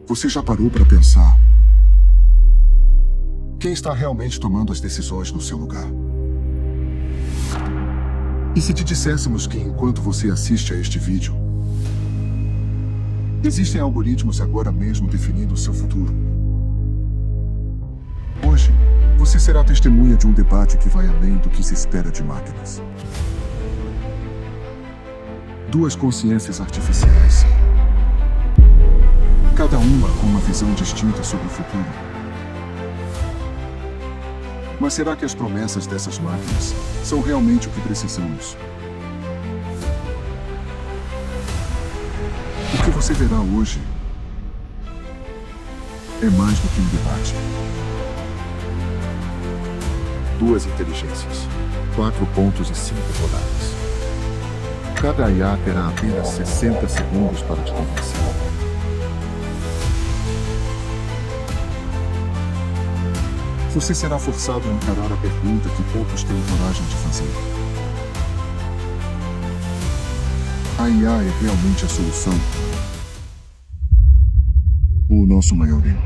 Você já parou para pensar? Quem está realmente tomando as decisões no seu lugar? E se te disséssemos que, enquanto você assiste a este vídeo, existem algoritmos agora mesmo definindo o seu futuro? Hoje, você será testemunha de um debate que vai além do que se espera de máquinas. Duas consciências artificiais, cada uma com uma visão distinta sobre o futuro. Mas será que as promessas dessas máquinas são realmente o que precisamos? O que você verá hoje é mais do que um debate. Duas inteligências, 4 pontos e 5 rodadas. Cada IA terá apenas 60 segundos para te convencer. Você será forçado a encarar a pergunta que poucos têm coragem de fazer. A IA é realmente a solução? Ou o nosso maior erro?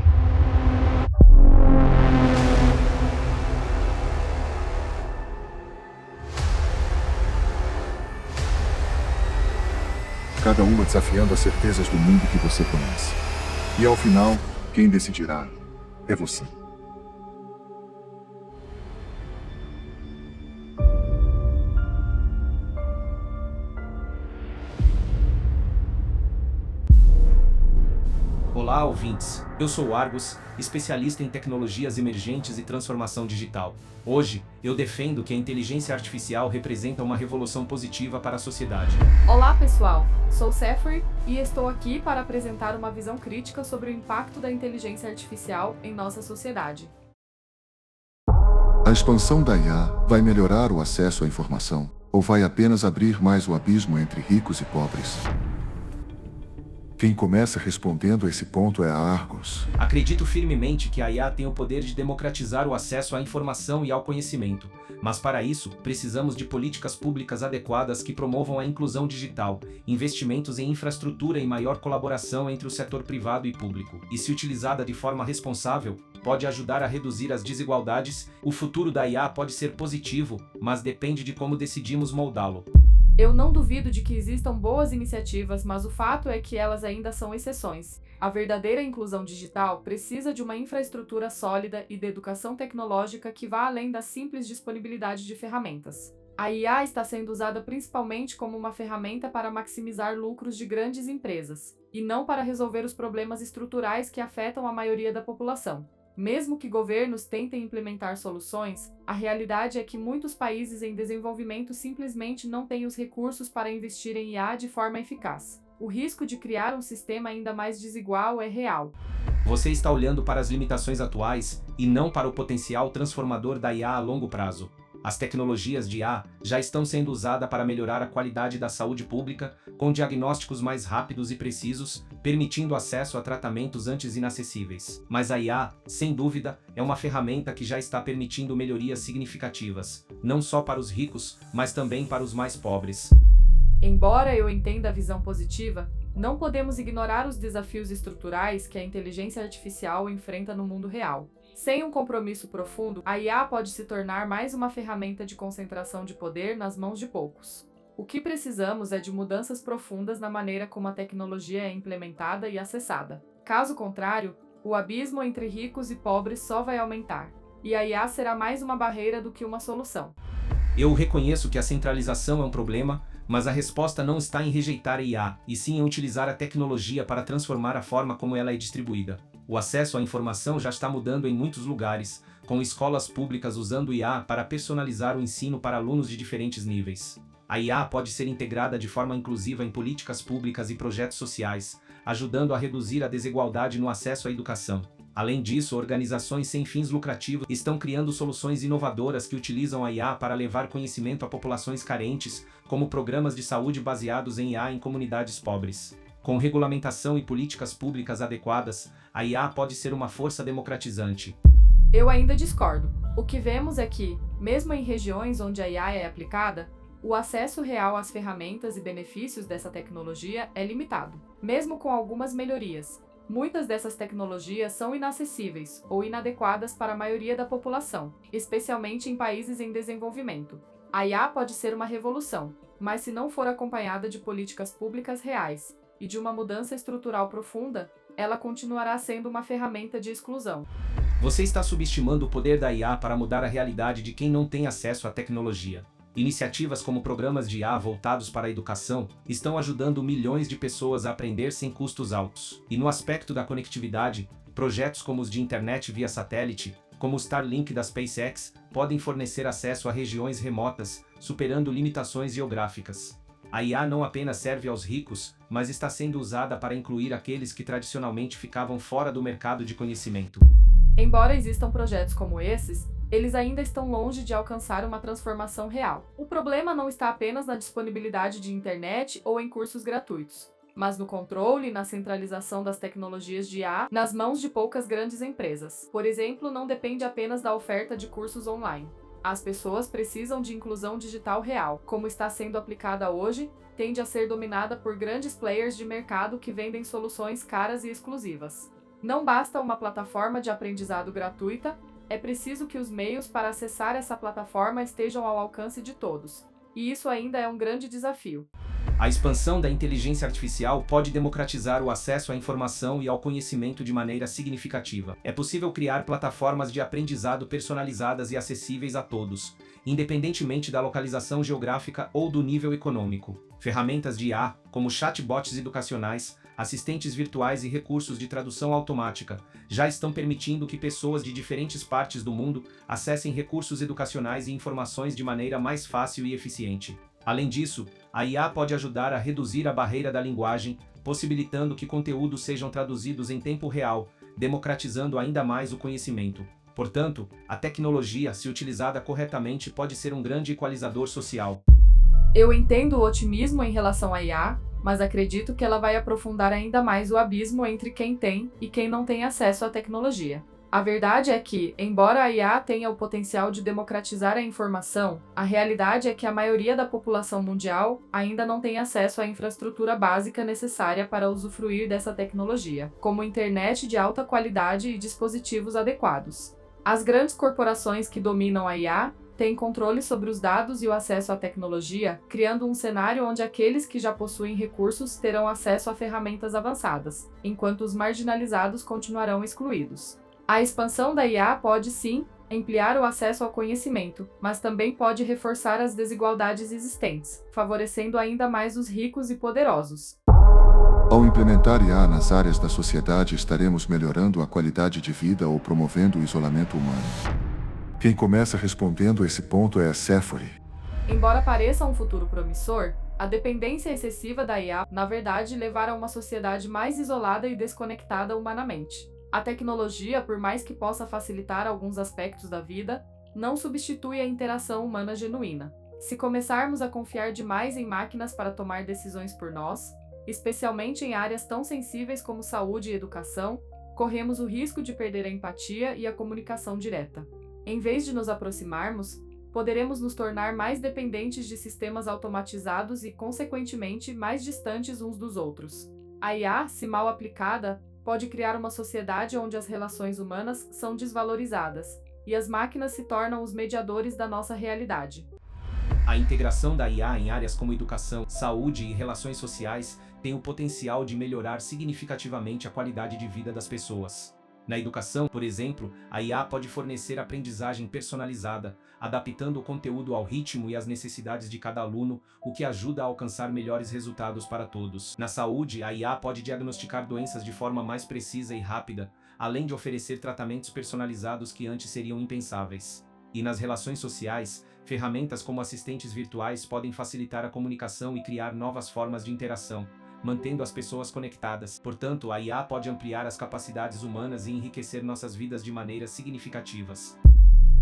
Cada uma desafiando as certezas do mundo que você conhece. E ao final, quem decidirá é você. Olá, ouvintes! Eu sou o Argus, especialista em tecnologias emergentes e transformação digital. Hoje, eu defendo que a inteligência artificial representa uma revolução positiva para a sociedade. Olá, pessoal! Sou Sephry e estou aqui para apresentar uma visão crítica sobre o impacto da inteligência artificial em nossa sociedade. A expansão da IA vai melhorar o acesso à informação ou vai apenas abrir mais o abismo entre ricos e pobres? Quem começa respondendo a esse ponto é a Argus. Acredito firmemente que a IA tem o poder de democratizar o acesso à informação e ao conhecimento, mas para isso, precisamos de políticas públicas adequadas que promovam a inclusão digital, investimentos em infraestrutura e maior colaboração entre o setor privado e público. E se utilizada de forma responsável, pode ajudar a reduzir as desigualdades. O futuro da IA pode ser positivo, mas depende de como decidimos moldá-lo. Eu não duvido de que existam boas iniciativas, mas o fato é que elas ainda são exceções. A verdadeira inclusão digital precisa de uma infraestrutura sólida e de educação tecnológica que vá além da simples disponibilidade de ferramentas. A IA está sendo usada principalmente como uma ferramenta para maximizar lucros de grandes empresas, e não para resolver os problemas estruturais que afetam a maioria da população. Mesmo que governos tentem implementar soluções, a realidade é que muitos países em desenvolvimento simplesmente não têm os recursos para investir em IA de forma eficaz. O risco de criar um sistema ainda mais desigual é real. Você está olhando para as limitações atuais e não para o potencial transformador da IA a longo prazo. As tecnologias de IA já estão sendo usadas para melhorar a qualidade da saúde pública, com diagnósticos mais rápidos e precisos, permitindo acesso a tratamentos antes inacessíveis. Mas a IA, sem dúvida, é uma ferramenta que já está permitindo melhorias significativas, não só para os ricos, mas também para os mais pobres. Embora eu entenda a visão positiva, não podemos ignorar os desafios estruturais que a inteligência artificial enfrenta no mundo real. Sem um compromisso profundo, a IA pode se tornar mais uma ferramenta de concentração de poder nas mãos de poucos. O que precisamos é de mudanças profundas na maneira como a tecnologia é implementada e acessada. Caso contrário, o abismo entre ricos e pobres só vai aumentar, e a IA será mais uma barreira do que uma solução. Eu reconheço que a centralização é um problema, mas a resposta não está em rejeitar a IA, e sim em utilizar a tecnologia para transformar a forma como ela é distribuída. O acesso à informação já está mudando em muitos lugares, com escolas públicas usando IA para personalizar o ensino para alunos de diferentes níveis. A IA pode ser integrada de forma inclusiva em políticas públicas e projetos sociais, ajudando a reduzir a desigualdade no acesso à educação. Além disso, organizações sem fins lucrativos estão criando soluções inovadoras que utilizam a IA para levar conhecimento a populações carentes, como programas de saúde baseados em IA em comunidades pobres. Com regulamentação e políticas públicas adequadas, a IA pode ser uma força democratizante. Eu ainda discordo. O que vemos é que, mesmo em regiões onde a IA é aplicada, o acesso real às ferramentas e benefícios dessa tecnologia é limitado. Mesmo com algumas melhorias, Muitas dessas tecnologias são inacessíveis ou inadequadas para a maioria da população, especialmente em países em desenvolvimento. A IA pode ser uma revolução, mas se não for acompanhada de políticas públicas reais e de uma mudança estrutural profunda, ela continuará sendo uma ferramenta de exclusão. Você está subestimando o poder da IA para mudar a realidade de quem não tem acesso à tecnologia. Iniciativas como programas de IA voltados para a educação estão ajudando milhões de pessoas a aprender sem custos altos. E no aspecto da conectividade, projetos como os de internet via satélite, como o Starlink da SpaceX, podem fornecer acesso a regiões remotas, superando limitações geográficas. A IA não apenas serve aos ricos, mas está sendo usada para incluir aqueles que tradicionalmente ficavam fora do mercado de conhecimento. Embora existam projetos como esses, eles ainda estão longe de alcançar uma transformação real. O problema não está apenas na disponibilidade de internet ou em cursos gratuitos, mas no controle e na centralização das tecnologias de IA nas mãos de poucas grandes empresas. Por exemplo, não depende apenas da oferta de cursos online. As pessoas precisam de inclusão digital real. Como está sendo aplicada hoje, tende a ser dominada por grandes players de mercado que vendem soluções caras e exclusivas. Não basta uma plataforma de aprendizado gratuita, é preciso que os meios para acessar essa plataforma estejam ao alcance de todos. E isso ainda é um grande desafio. A expansão da inteligência artificial pode democratizar o acesso à informação e ao conhecimento de maneira significativa. É possível criar plataformas de aprendizado personalizadas e acessíveis a todos, independentemente da localização geográfica ou do nível econômico. Ferramentas de IA, como chatbots educacionais, assistentes virtuais e recursos de tradução automática, já estão permitindo que pessoas de diferentes partes do mundo acessem recursos educacionais e informações de maneira mais fácil e eficiente. Além disso, a IA pode ajudar a reduzir a barreira da linguagem, possibilitando que conteúdos sejam traduzidos em tempo real, democratizando ainda mais o conhecimento. Portanto, a tecnologia, se utilizada corretamente, pode ser um grande equalizador social. Eu entendo o otimismo em relação à IA, mas acredito que ela vai aprofundar ainda mais o abismo entre quem tem e quem não tem acesso à tecnologia. A verdade é que, embora a IA tenha o potencial de democratizar a informação, a realidade é que a maioria da população mundial ainda não tem acesso à infraestrutura básica necessária para usufruir dessa tecnologia, como internet de alta qualidade e dispositivos adequados. As grandes corporações que dominam a IA têm controle sobre os dados e o acesso à tecnologia, criando um cenário onde aqueles que já possuem recursos terão acesso a ferramentas avançadas, enquanto os marginalizados continuarão excluídos. A expansão da IA pode, sim, ampliar o acesso ao conhecimento, mas também pode reforçar as desigualdades existentes, favorecendo ainda mais os ricos e poderosos. Ao implementar IA nas áreas da sociedade, estaremos melhorando a qualidade de vida ou promovendo o isolamento humano? Quem começa respondendo a esse ponto é a Sephora. Embora pareça um futuro promissor, a dependência excessiva da IA, na verdade, levará a uma sociedade mais isolada e desconectada humanamente. A tecnologia, por mais que possa facilitar alguns aspectos da vida, não substitui a interação humana genuína. Se começarmos a confiar demais em máquinas para tomar decisões por nós, especialmente em áreas tão sensíveis como saúde e educação, corremos o risco de perder a empatia e a comunicação direta. Em vez de nos aproximarmos, poderemos nos tornar mais dependentes de sistemas automatizados e, consequentemente, mais distantes uns dos outros. A IA, se mal aplicada, pode criar uma sociedade onde as relações humanas são desvalorizadas e as máquinas se tornam os mediadores da nossa realidade. A integração da IA em áreas como educação, saúde e relações sociais tem o potencial de melhorar significativamente a qualidade de vida das pessoas. Na educação, por exemplo, a IA pode fornecer aprendizagem personalizada, adaptando o conteúdo ao ritmo e às necessidades de cada aluno, o que ajuda a alcançar melhores resultados para todos. Na saúde, a IA pode diagnosticar doenças de forma mais precisa e rápida, além de oferecer tratamentos personalizados que antes seriam impensáveis. E nas relações sociais, ferramentas como assistentes virtuais podem facilitar a comunicação e criar novas formas de interação, mantendo as pessoas conectadas. Portanto, a IA pode ampliar as capacidades humanas e enriquecer nossas vidas de maneiras significativas.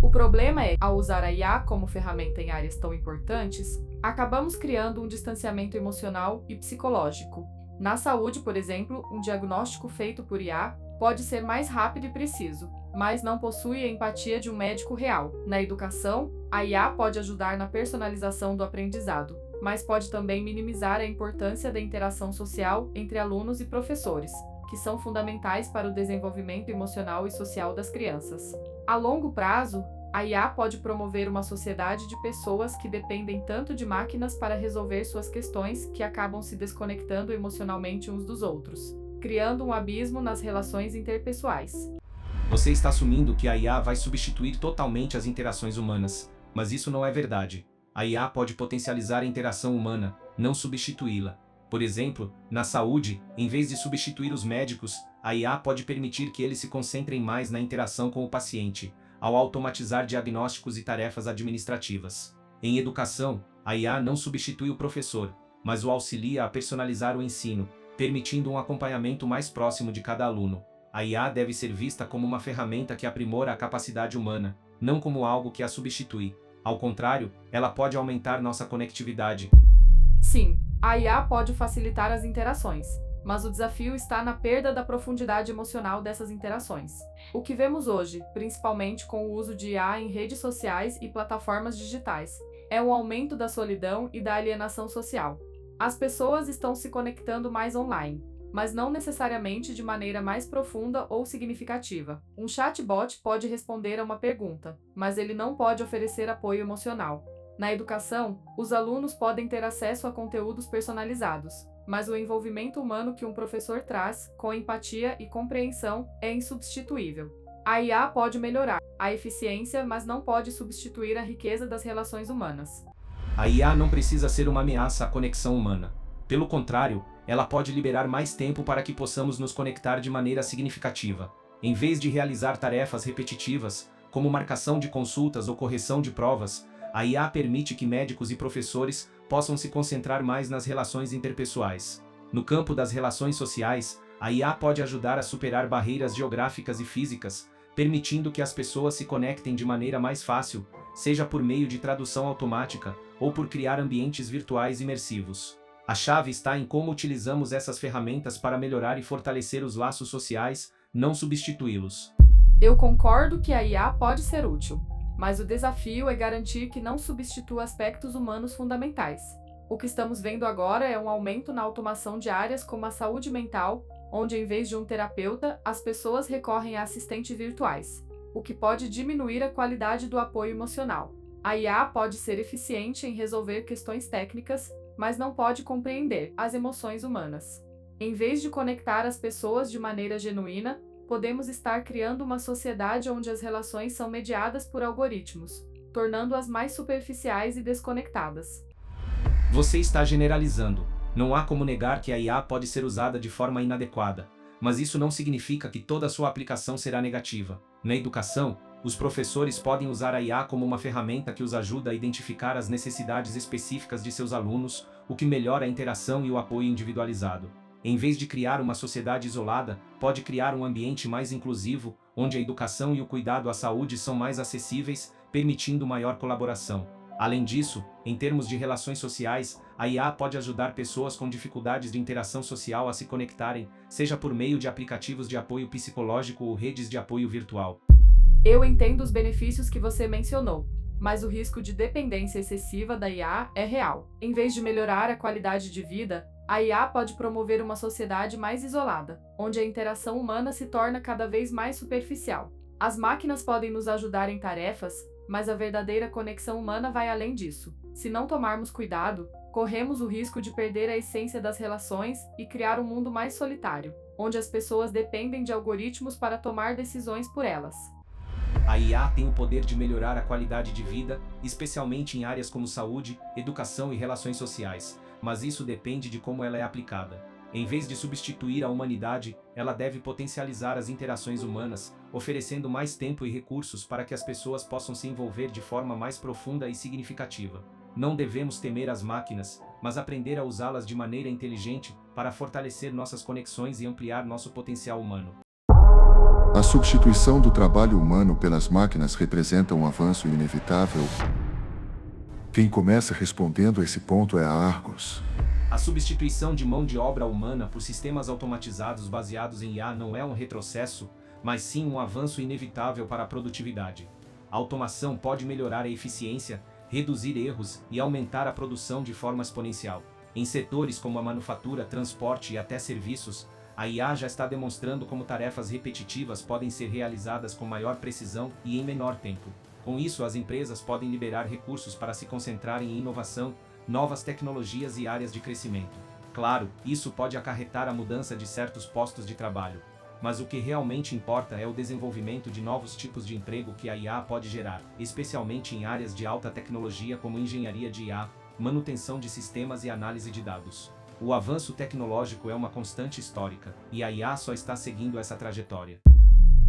O problema é, ao usar a IA como ferramenta em áreas tão importantes, acabamos criando um distanciamento emocional e psicológico. Na saúde, por exemplo, um diagnóstico feito por IA pode ser mais rápido e preciso, mas não possui a empatia de um médico real. Na educação, a IA pode ajudar na personalização do aprendizado, mas pode também minimizar a importância da interação social entre alunos e professores, que são fundamentais para o desenvolvimento emocional e social das crianças. A longo prazo, a IA pode promover uma sociedade de pessoas que dependem tanto de máquinas para resolver suas questões que acabam se desconectando emocionalmente uns dos outros, criando um abismo nas relações interpessoais. Você está assumindo que a IA vai substituir totalmente as interações humanas, mas isso não é verdade. A IA pode potencializar a interação humana, não substituí-la. Por exemplo, na saúde, em vez de substituir os médicos, a IA pode permitir que eles se concentrem mais na interação com o paciente, ao automatizar diagnósticos e tarefas administrativas. Em educação, a IA não substitui o professor, mas o auxilia a personalizar o ensino, permitindo um acompanhamento mais próximo de cada aluno. A IA deve ser vista como uma ferramenta que aprimora a capacidade humana, não como algo que a substitui. Ao contrário, ela pode aumentar nossa conectividade. Sim, a IA pode facilitar as interações, mas o desafio está na perda da profundidade emocional dessas interações. O que vemos hoje, principalmente com o uso de IA em redes sociais e plataformas digitais, é um aumento da solidão e da alienação social. As pessoas estão se conectando mais online, mas não necessariamente de maneira mais profunda ou significativa. Um chatbot pode responder a uma pergunta, mas ele não pode oferecer apoio emocional. Na educação, os alunos podem ter acesso a conteúdos personalizados, mas o envolvimento humano que um professor traz, com empatia e compreensão, é insubstituível. A IA pode melhorar a eficiência, mas não pode substituir a riqueza das relações humanas. A IA não precisa ser uma ameaça à conexão humana. Pelo contrário, ela pode liberar mais tempo para que possamos nos conectar de maneira significativa. Em vez de realizar tarefas repetitivas, como marcação de consultas ou correção de provas, a IA permite que médicos e professores possam se concentrar mais nas relações interpessoais. No campo das relações sociais, a IA pode ajudar a superar barreiras geográficas e físicas, permitindo que as pessoas se conectem de maneira mais fácil, seja por meio de tradução automática ou por criar ambientes virtuais imersivos. A chave está em como utilizamos essas ferramentas para melhorar e fortalecer os laços sociais, não substituí-los. Eu concordo que a IA pode ser útil, mas o desafio é garantir que não substitua aspectos humanos fundamentais. O que estamos vendo agora é um aumento na automação de áreas como a saúde mental, onde em vez de um terapeuta, as pessoas recorrem a assistentes virtuais, o que pode diminuir a qualidade do apoio emocional. A IA pode ser eficiente em resolver questões técnicas, mas não pode compreender as emoções humanas. Em vez de conectar as pessoas de maneira genuína, podemos estar criando uma sociedade onde as relações são mediadas por algoritmos, tornando-as mais superficiais e desconectadas. Você está generalizando. Não há como negar que a IA pode ser usada de forma inadequada, mas isso não significa que toda sua aplicação será negativa. Na educação, os professores podem usar a IA como uma ferramenta que os ajuda a identificar as necessidades específicas de seus alunos, o que melhora a interação e o apoio individualizado. Em vez de criar uma sociedade isolada, pode criar um ambiente mais inclusivo, onde a educação e o cuidado à saúde são mais acessíveis, permitindo maior colaboração. Além disso, em termos de relações sociais, a IA pode ajudar pessoas com dificuldades de interação social a se conectarem, seja por meio de aplicativos de apoio psicológico ou redes de apoio virtual. Eu entendo os benefícios que você mencionou, mas o risco de dependência excessiva da IA é real. Em vez de melhorar a qualidade de vida, a IA pode promover uma sociedade mais isolada, onde a interação humana se torna cada vez mais superficial. As máquinas podem nos ajudar em tarefas, mas a verdadeira conexão humana vai além disso. Se não tomarmos cuidado, corremos o risco de perder a essência das relações e criar um mundo mais solitário, onde as pessoas dependem de algoritmos para tomar decisões por elas. A IA tem o poder de melhorar a qualidade de vida, especialmente em áreas como saúde, educação e relações sociais, mas isso depende de como ela é aplicada. Em vez de substituir a humanidade, ela deve potencializar as interações humanas, oferecendo mais tempo e recursos para que as pessoas possam se envolver de forma mais profunda e significativa. Não devemos temer as máquinas, mas aprender a usá-las de maneira inteligente para fortalecer nossas conexões e ampliar nosso potencial humano. A substituição do trabalho humano pelas máquinas representa um avanço inevitável. Quem começa respondendo a esse ponto é a Argos. A substituição de mão de obra humana por sistemas automatizados baseados em IA não é um retrocesso, mas sim um avanço inevitável para a produtividade. A automação pode melhorar a eficiência, reduzir erros e aumentar a produção de forma exponencial. Em setores como a manufatura, transporte e até serviços, A IA já está demonstrando como tarefas repetitivas podem ser realizadas com maior precisão e em menor tempo. Com isso, as empresas podem liberar recursos para se concentrarem em inovação, novas tecnologias e áreas de crescimento. Claro, isso pode acarretar a mudança de certos postos de trabalho. Mas o que realmente importa é o desenvolvimento de novos tipos de emprego que a IA pode gerar, especialmente em áreas de alta tecnologia como engenharia de IA, manutenção de sistemas e análise de dados. O avanço tecnológico é uma constante histórica, e a IA só está seguindo essa trajetória.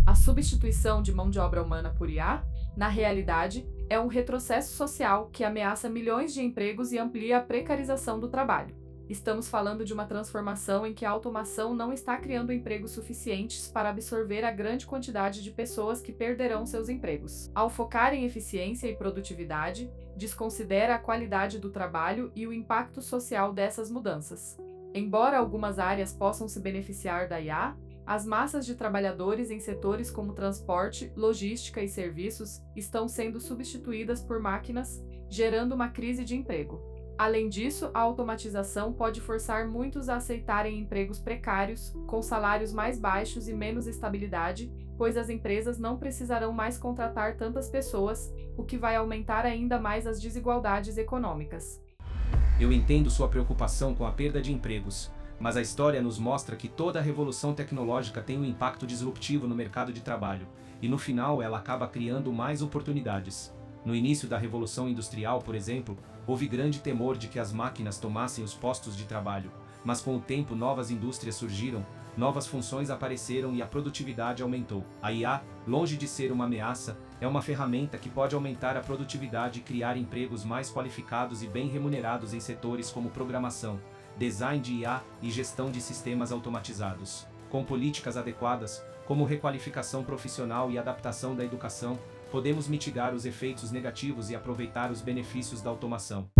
A substituição de mão de obra humana por IA, na realidade, é um retrocesso social que ameaça milhões de empregos e amplia a precarização do trabalho. Estamos falando de uma transformação em que a automação não está criando empregos suficientes para absorver a grande quantidade de pessoas que perderão seus empregos. Ao focar em eficiência e produtividade, desconsidera a qualidade do trabalho e o impacto social dessas mudanças. Embora algumas áreas possam se beneficiar da IA, as massas de trabalhadores em setores como transporte, logística e serviços estão sendo substituídas por máquinas, gerando uma crise de emprego. Além disso, a automatização pode forçar muitos a aceitarem empregos precários, com salários mais baixos e menos estabilidade, pois as empresas não precisarão mais contratar tantas pessoas, o que vai aumentar ainda mais as desigualdades econômicas. Eu entendo sua preocupação com a perda de empregos, mas a história nos mostra que toda revolução tecnológica tem um impacto disruptivo no mercado de trabalho, e no final ela acaba criando mais oportunidades. No início da Revolução Industrial, por exemplo, houve grande temor de que as máquinas tomassem os postos de trabalho, mas com o tempo novas indústrias surgiram, novas funções apareceram e a produtividade aumentou. A IA, longe de ser uma ameaça, é uma ferramenta que pode aumentar a produtividade e criar empregos mais qualificados e bem remunerados em setores como programação, design de IA e gestão de sistemas automatizados. Com políticas adequadas, como requalificação profissional e adaptação da educação, podemos mitigar os efeitos negativos e aproveitar os benefícios da automação.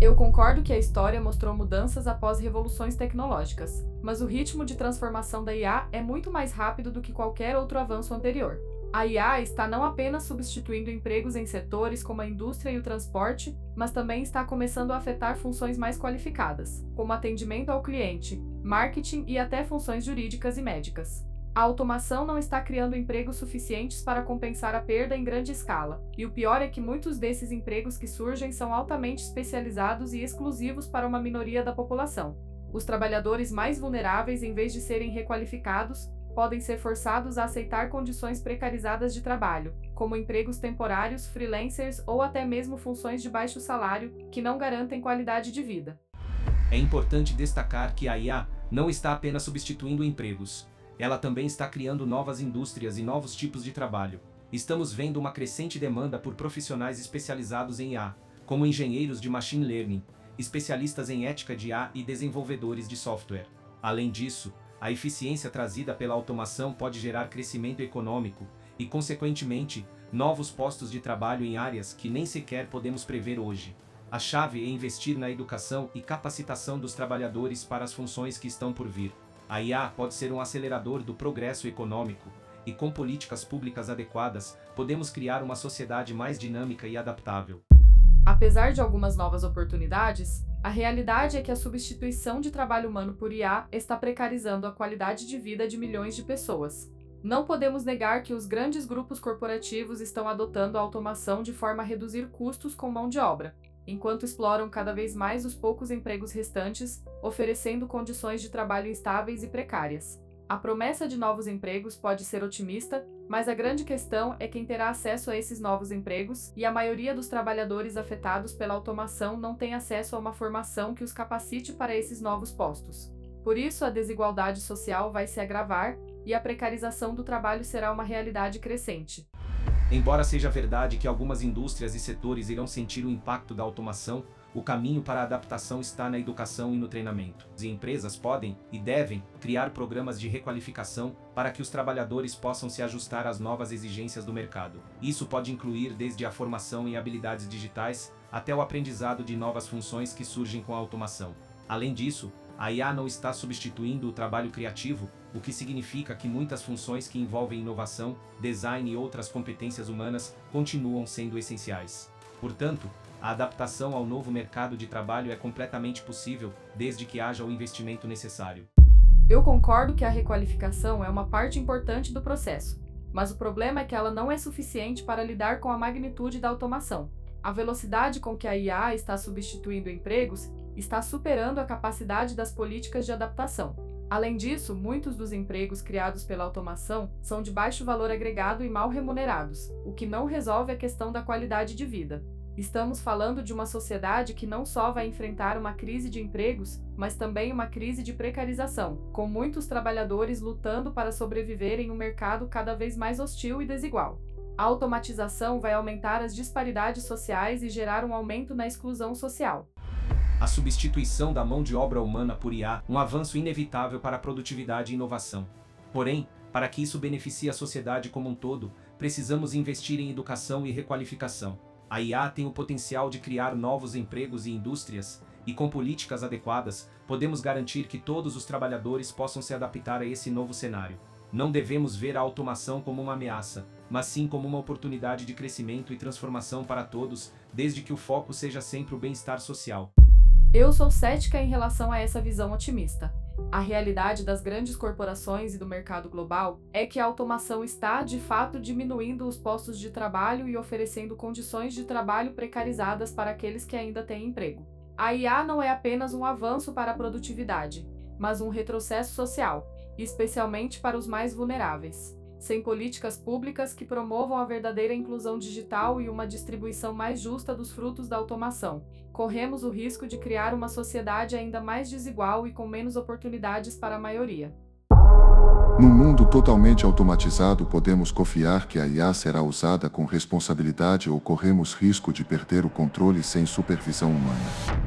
Eu concordo que a história mostrou mudanças após revoluções tecnológicas, mas o ritmo de transformação da IA é muito mais rápido do que qualquer outro avanço anterior. A IA está não apenas substituindo empregos em setores como a indústria e o transporte, mas também está começando a afetar funções mais qualificadas, como atendimento ao cliente, marketing e até funções jurídicas e médicas. A automação não está criando empregos suficientes para compensar a perda em grande escala, e o pior é que muitos desses empregos que surgem são altamente especializados e exclusivos para uma minoria da população. Os trabalhadores mais vulneráveis, em vez de serem requalificados, podem ser forçados a aceitar condições precarizadas de trabalho, como empregos temporários, freelancers ou até mesmo funções de baixo salário, que não garantem qualidade de vida. É importante destacar que a IA não está apenas substituindo empregos. Ela também está criando novas indústrias e novos tipos de trabalho. Estamos vendo uma crescente demanda por profissionais especializados em IA, como engenheiros de machine learning, especialistas em ética de IA e desenvolvedores de software. Além disso, a eficiência trazida pela automação pode gerar crescimento econômico e, consequentemente, novos postos de trabalho em áreas que nem sequer podemos prever hoje. A chave é investir na educação e capacitação dos trabalhadores para as funções que estão por vir. A IA pode ser um acelerador do progresso econômico, e com políticas públicas adequadas, podemos criar uma sociedade mais dinâmica e adaptável. Apesar de algumas novas oportunidades, a realidade é que a substituição de trabalho humano por IA está precarizando a qualidade de vida de milhões de pessoas. Não podemos negar que os grandes grupos corporativos estão adotando a automação de forma a reduzir custos com mão de obra, enquanto exploram cada vez mais os poucos empregos restantes, oferecendo condições de trabalho instáveis e precárias. A promessa de novos empregos pode ser otimista, mas a grande questão é quem terá acesso a esses novos empregos, e a maioria dos trabalhadores afetados pela automação não tem acesso a uma formação que os capacite para esses novos postos. Por isso, a desigualdade social vai se agravar, e a precarização do trabalho será uma realidade crescente. Embora seja verdade que algumas indústrias e setores irão sentir o impacto da automação, o caminho para a adaptação está na educação e no treinamento. As empresas podem e devem criar programas de requalificação para que os trabalhadores possam se ajustar às novas exigências do mercado. Isso pode incluir desde a formação em habilidades digitais até o aprendizado de novas funções que surgem com a automação. Além disso, a IA não está substituindo o trabalho criativo, o que significa que muitas funções que envolvem inovação, design e outras competências humanas continuam sendo essenciais. Portanto, a adaptação ao novo mercado de trabalho é completamente possível, desde que haja o investimento necessário. Eu concordo que a requalificação é uma parte importante do processo, mas o problema é que ela não é suficiente para lidar com a magnitude da automação. A velocidade com que a IA está substituindo empregos está superando a capacidade das políticas de adaptação. Além disso, muitos dos empregos criados pela automação são de baixo valor agregado e mal remunerados, o que não resolve a questão da qualidade de vida. Estamos falando de uma sociedade que não só vai enfrentar uma crise de empregos, mas também uma crise de precarização, com muitos trabalhadores lutando para sobreviver em um mercado cada vez mais hostil e desigual. A automatização vai aumentar as disparidades sociais e gerar um aumento na exclusão social. A substituição da mão de obra humana por IA, um avanço inevitável para a produtividade e inovação. Porém, para que isso beneficie a sociedade como um todo, precisamos investir em educação e requalificação. A IA tem o potencial de criar novos empregos e indústrias, e com políticas adequadas, podemos garantir que todos os trabalhadores possam se adaptar a esse novo cenário. Não devemos ver a automação como uma ameaça, mas sim como uma oportunidade de crescimento e transformação para todos, desde que o foco seja sempre o bem-estar social. Eu sou cética em relação a essa visão otimista. A realidade das grandes corporações e do mercado global é que a automação está, de fato, diminuindo os postos de trabalho e oferecendo condições de trabalho precarizadas para aqueles que ainda têm emprego. A IA não é apenas um avanço para a produtividade, mas um retrocesso social, especialmente para os mais vulneráveis. Sem políticas públicas que promovam a verdadeira inclusão digital e uma distribuição mais justa dos frutos da automação, corremos o risco de criar uma sociedade ainda mais desigual e com menos oportunidades para a maioria. No mundo totalmente automatizado, podemos confiar que a IA será usada com responsabilidade ou corremos risco de perder o controle sem supervisão humana?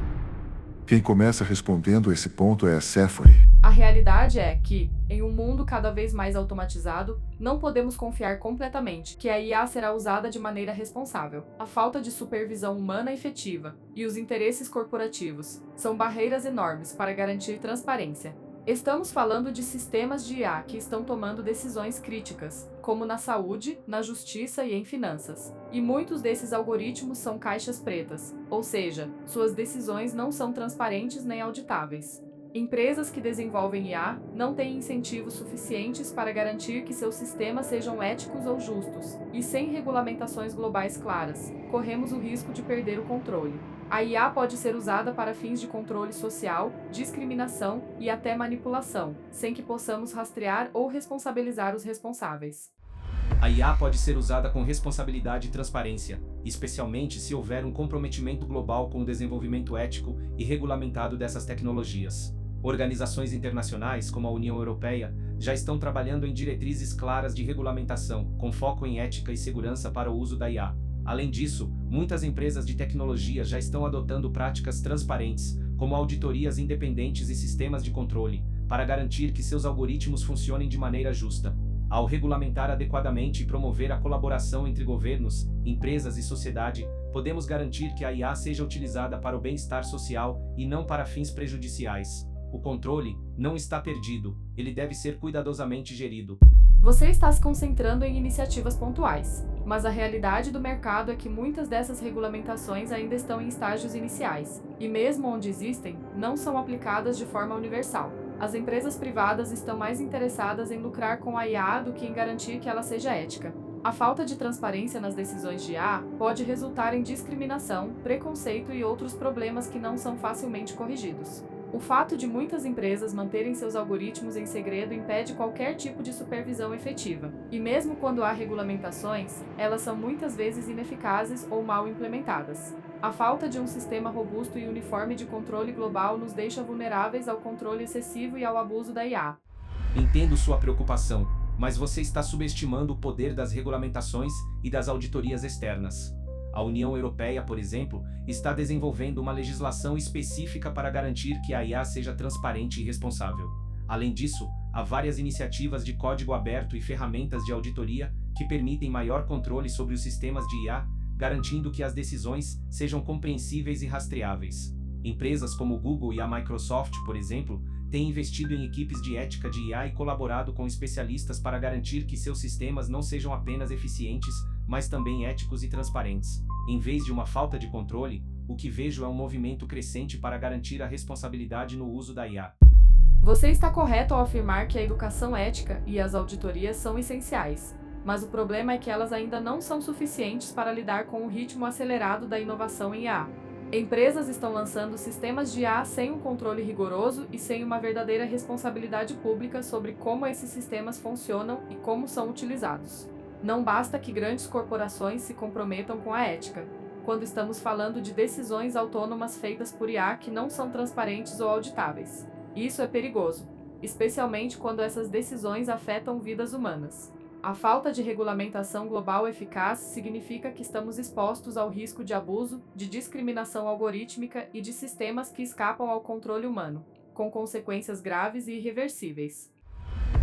Quem começa respondendo esse ponto é a Sephora. A realidade é que, em um mundo cada vez mais automatizado, não podemos confiar completamente que a IA será usada de maneira responsável. A falta de supervisão humana efetiva e os interesses corporativos são barreiras enormes para garantir transparência. Estamos falando de sistemas de IA que estão tomando decisões críticas, como na saúde, na justiça e em finanças. E muitos desses algoritmos são caixas pretas, ou seja, suas decisões não são transparentes nem auditáveis. Empresas que desenvolvem IA não têm incentivos suficientes para garantir que seus sistemas sejam éticos ou justos, e sem regulamentações globais claras, corremos o risco de perder o controle. A IA pode ser usada para fins de controle social, discriminação e até manipulação, sem que possamos rastrear ou responsabilizar os responsáveis. A IA pode ser usada com responsabilidade e transparência, especialmente se houver um comprometimento global com o desenvolvimento ético e regulamentado dessas tecnologias. Organizações internacionais, como a União Europeia, já estão trabalhando em diretrizes claras de regulamentação, com foco em ética e segurança para o uso da IA. Além disso, muitas empresas de tecnologia já estão adotando práticas transparentes, como auditorias independentes e sistemas de controle, para garantir que seus algoritmos funcionem de maneira justa. Ao regulamentar adequadamente e promover a colaboração entre governos, empresas e sociedade, podemos garantir que a IA seja utilizada para o bem-estar social e não para fins prejudiciais. O controle não está perdido, ele deve ser cuidadosamente gerido. Você está se concentrando em iniciativas pontuais, mas a realidade do mercado é que muitas dessas regulamentações ainda estão em estágios iniciais, e mesmo onde existem, não são aplicadas de forma universal. As empresas privadas estão mais interessadas em lucrar com a IA do que em garantir que ela seja ética. A falta de transparência nas decisões de IA pode resultar em discriminação, preconceito e outros problemas que não são facilmente corrigidos. O fato de muitas empresas manterem seus algoritmos em segredo impede qualquer tipo de supervisão efetiva. E mesmo quando há regulamentações, elas são muitas vezes ineficazes ou mal implementadas. A falta de um sistema robusto e uniforme de controle global nos deixa vulneráveis ao controle excessivo e ao abuso da IA. Entendo sua preocupação, mas você está subestimando o poder das regulamentações e das auditorias externas. A União Europeia, por exemplo, está desenvolvendo uma legislação específica para garantir que a IA seja transparente e responsável. Além disso, há várias iniciativas de código aberto e ferramentas de auditoria que permitem maior controle sobre os sistemas de IA, garantindo que as decisões sejam compreensíveis e rastreáveis. Empresas como o Google e a Microsoft, por exemplo, têm investido em equipes de ética de IA e colaborado com especialistas para garantir que seus sistemas não sejam apenas eficientes, mas também éticos e transparentes. Em vez de uma falta de controle, o que vejo é um movimento crescente para garantir a responsabilidade no uso da IA. Você está correto ao afirmar que a educação ética e as auditorias são essenciais, mas o problema é que elas ainda não são suficientes para lidar com o ritmo acelerado da inovação em IA. Empresas estão lançando sistemas de IA sem um controle rigoroso e sem uma verdadeira responsabilidade pública sobre como esses sistemas funcionam e como são utilizados. Não basta que grandes corporações se comprometam com a ética, quando estamos falando de decisões autônomas feitas por IA que não são transparentes ou auditáveis. Isso é perigoso, especialmente quando essas decisões afetam vidas humanas. A falta de regulamentação global eficaz significa que estamos expostos ao risco de abuso, de discriminação algorítmica e de sistemas que escapam ao controle humano, com consequências graves e irreversíveis.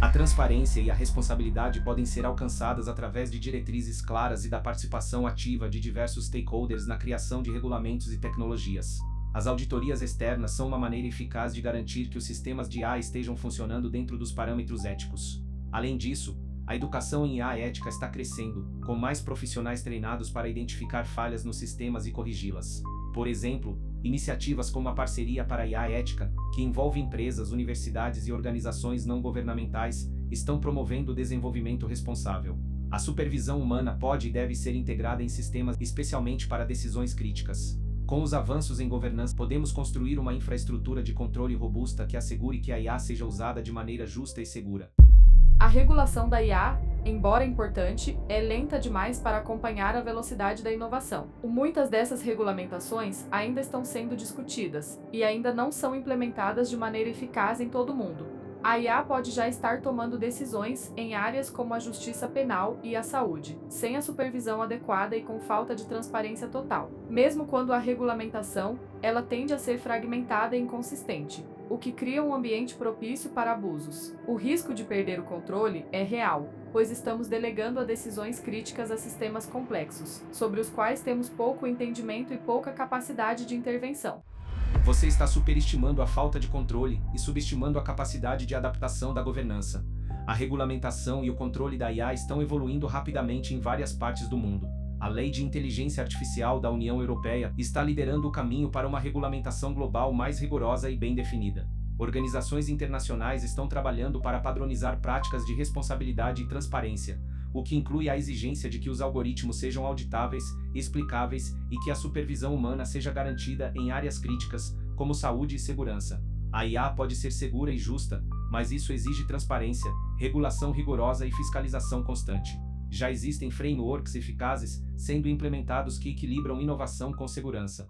A transparência e a responsabilidade podem ser alcançadas através de diretrizes claras e da participação ativa de diversos stakeholders na criação de regulamentos e tecnologias. As auditorias externas são uma maneira eficaz de garantir que os sistemas de IA estejam funcionando dentro dos parâmetros éticos. Além disso, a educação em IA ética está crescendo, com mais profissionais treinados para identificar falhas nos sistemas e corrigi-las. Por exemplo, iniciativas como a Parceria para a IA Ética, que envolve empresas, universidades e organizações não governamentais, estão promovendo o desenvolvimento responsável. A supervisão humana pode e deve ser integrada em sistemas, especialmente para decisões críticas. Com os avanços em governança, podemos construir uma infraestrutura de controle robusta que assegure que a IA seja usada de maneira justa e segura. A regulação da IA, embora importante, é lenta demais para acompanhar a velocidade da inovação. Muitas dessas regulamentações ainda estão sendo discutidas e ainda não são implementadas de maneira eficaz em todo o mundo. A IA pode já estar tomando decisões em áreas como a justiça penal e a saúde, sem a supervisão adequada e com falta de transparência total. Mesmo quando há regulamentação, ela tende a ser fragmentada e inconsistente, o que cria um ambiente propício para abusos. O risco de perder o controle é real, pois estamos delegando a decisões críticas a sistemas complexos, sobre os quais temos pouco entendimento e pouca capacidade de intervenção. Você está superestimando a falta de controle e subestimando a capacidade de adaptação da governança. A regulamentação e o controle da IA estão evoluindo rapidamente em várias partes do mundo. A Lei de Inteligência Artificial da União Europeia está liderando o caminho para uma regulamentação global mais rigorosa e bem definida. Organizações internacionais estão trabalhando para padronizar práticas de responsabilidade e transparência, o que inclui a exigência de que os algoritmos sejam auditáveis, explicáveis e que a supervisão humana seja garantida em áreas críticas, como saúde e segurança. A IA pode ser segura e justa, mas isso exige transparência, regulação rigorosa e fiscalização constante. Já existem frameworks eficazes sendo implementados que equilibram inovação com segurança.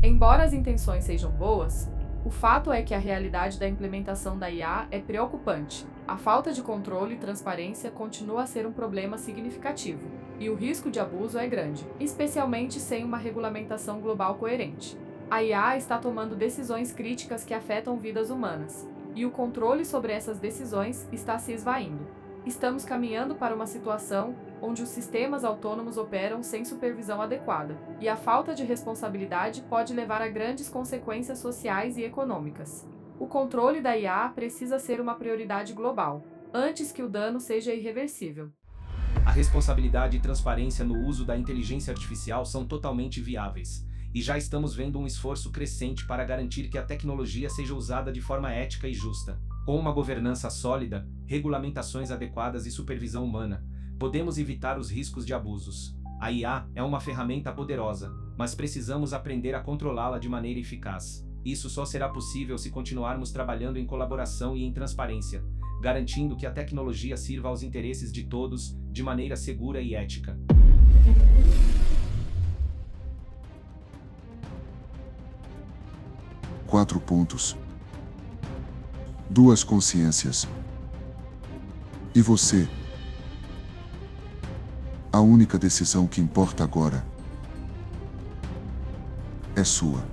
Embora as intenções sejam boas, o fato é que a realidade da implementação da IA é preocupante. A falta de controle e transparência continua a ser um problema significativo, e o risco de abuso é grande, especialmente sem uma regulamentação global coerente. A IA está tomando decisões críticas que afetam vidas humanas, e o controle sobre essas decisões está se esvaindo. Estamos caminhando para uma situação onde os sistemas autônomos operam sem supervisão adequada, e a falta de responsabilidade pode levar a grandes consequências sociais e econômicas. O controle da IA precisa ser uma prioridade global, antes que o dano seja irreversível. A responsabilidade e transparência no uso da inteligência artificial são totalmente viáveis, e já estamos vendo um esforço crescente para garantir que a tecnologia seja usada de forma ética e justa. Com uma governança sólida, regulamentações adequadas e supervisão humana, podemos evitar os riscos de abusos. A IA é uma ferramenta poderosa, mas precisamos aprender a controlá-la de maneira eficaz. Isso só será possível se continuarmos trabalhando em colaboração e em transparência, garantindo que a tecnologia sirva aos interesses de todos, de maneira segura e ética. Quatro pontos. Duas consciências. E você? A única decisão que importa agora é sua.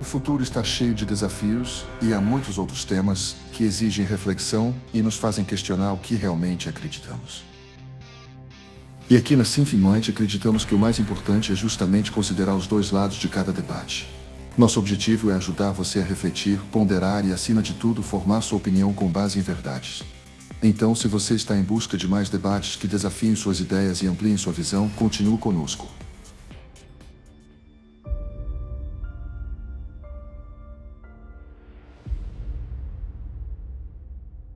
O futuro está cheio de desafios e há muitos outros temas que exigem reflexão e nos fazem questionar o que realmente acreditamos. E aqui na Simfimante acreditamos que o mais importante é justamente considerar os dois lados de cada debate. Nosso objetivo é ajudar você a refletir, ponderar e, acima de tudo, formar sua opinião com base em verdades. Então, se você está em busca de mais debates que desafiem suas ideias e ampliem sua visão, continue conosco.